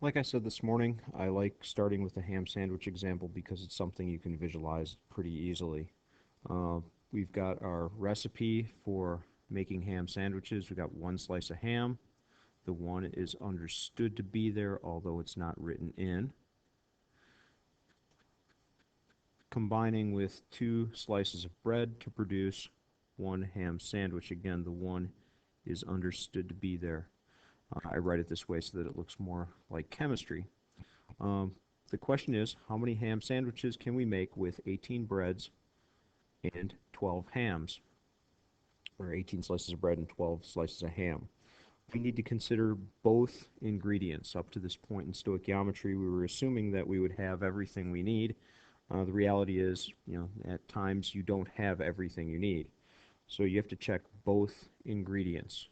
Like I said this morning, I like starting with the ham sandwich example because it's something you can visualize pretty easily. Uh, we've got our recipe for making ham sandwiches. We've got one slice of ham. The one is understood to be there, although it's not written in. Combining with 2 slices of bread to produce one ham sandwich. Again, the one is understood to be there. I write it this way so that it looks more like chemistry. Um, the question is, how many ham sandwiches can we make with 18 breads and 12 hams? Or 18 slices of bread and 12 slices of ham. We need to consider both ingredients. Up to this point in stoichiometry, we were assuming that we would have everything we need. The reality is, at times you don't have everything you need. So you have to check both ingredients.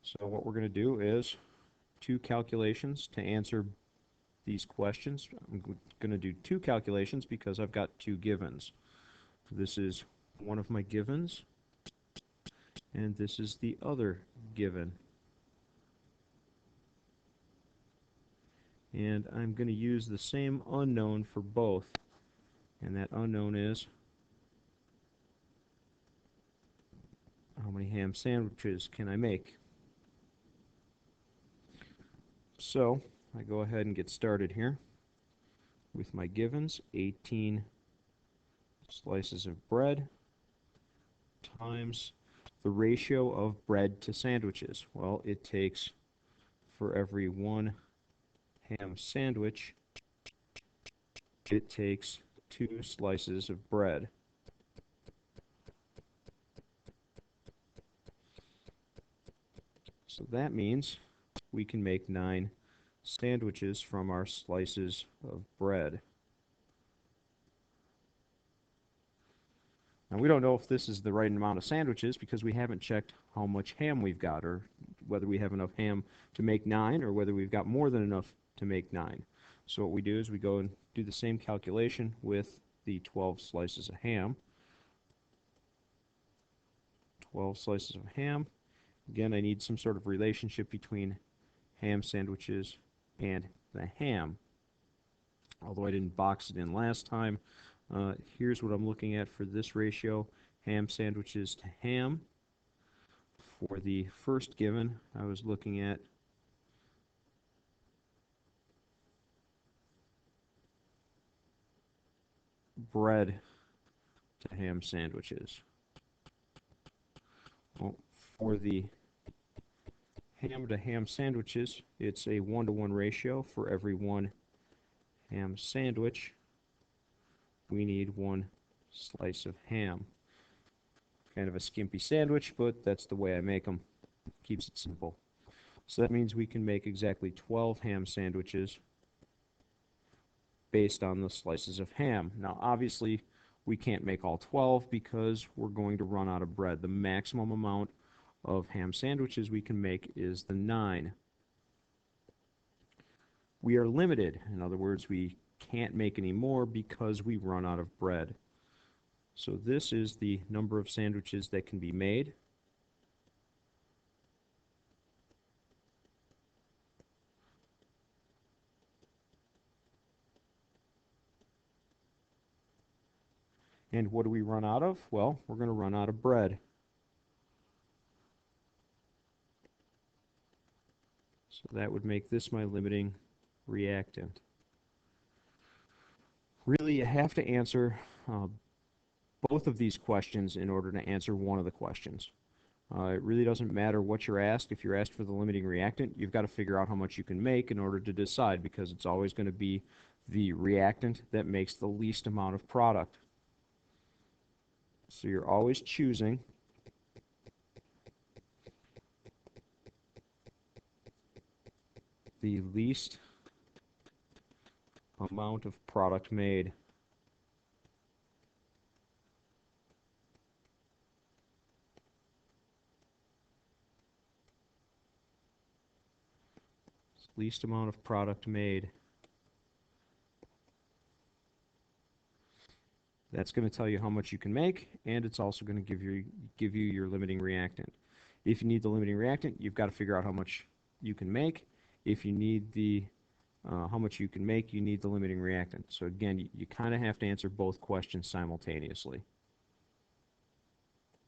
So what we're going to do is 2 calculations to answer these questions. I'm going to do 2 calculations because I've got 2 givens. This is one of my givens, and this is the other given. And I'm going to use the same unknown for both, and that unknown is how many ham sandwiches can I make? So I go ahead and get started here with my givens. 18 slices of bread times the ratio of bread to sandwiches. Well, it takes, for every 1 ham sandwich, it takes 2 slices of bread. So that means we can make 9 sandwiches from our slices of bread. Now, we don't know if this is the right amount of sandwiches because we haven't checked how much ham we've got, or whether we have enough ham to make 9, or whether we've got more than enough to make 9. So what we do is we go and do the same calculation with the 12 slices of ham. 12 slices of ham. Again, I need some sort of relationship between ham sandwiches and the ham. Although I didn't box it in last time, here's what I'm looking at for this ratio: ham sandwiches to ham. For the first given, I was looking at bread to ham sandwiches. Well, for the ham to ham sandwiches, it's a 1-to-1 ratio. For every 1 ham sandwich, we need 1 slice of ham. Kind of a skimpy sandwich, but that's the way I make them. Keeps it simple. So that means we can make exactly 12 ham sandwiches based on the slices of ham. Now, obviously, we can't make all 12 because we're going to run out of bread. The maximum amount of ham sandwiches we can make is the 9. We are limited. In other words, we can't make any more because we run out of bread. So this is the number of sandwiches that can be made. And what do we run out of? Well, we're going to run out of bread. So that would make this my limiting reactant. Really, you have to answer both of these questions in order to answer one of the questions. It really doesn't matter what you're asked. If you're asked for the limiting reactant, you've got to figure out how much you can make in order to decide, because it's always going to be the reactant that makes the least amount of product. So you're always choosing the least amount of product made. Least amount of product made. That's going to tell you how much you can make, and it's also going to give you your limiting reactant. If you need the limiting reactant, you've got to figure out how much you can make, If you need the how much you can make, you need the limiting reactant. So again, you kind of have to answer both questions simultaneously.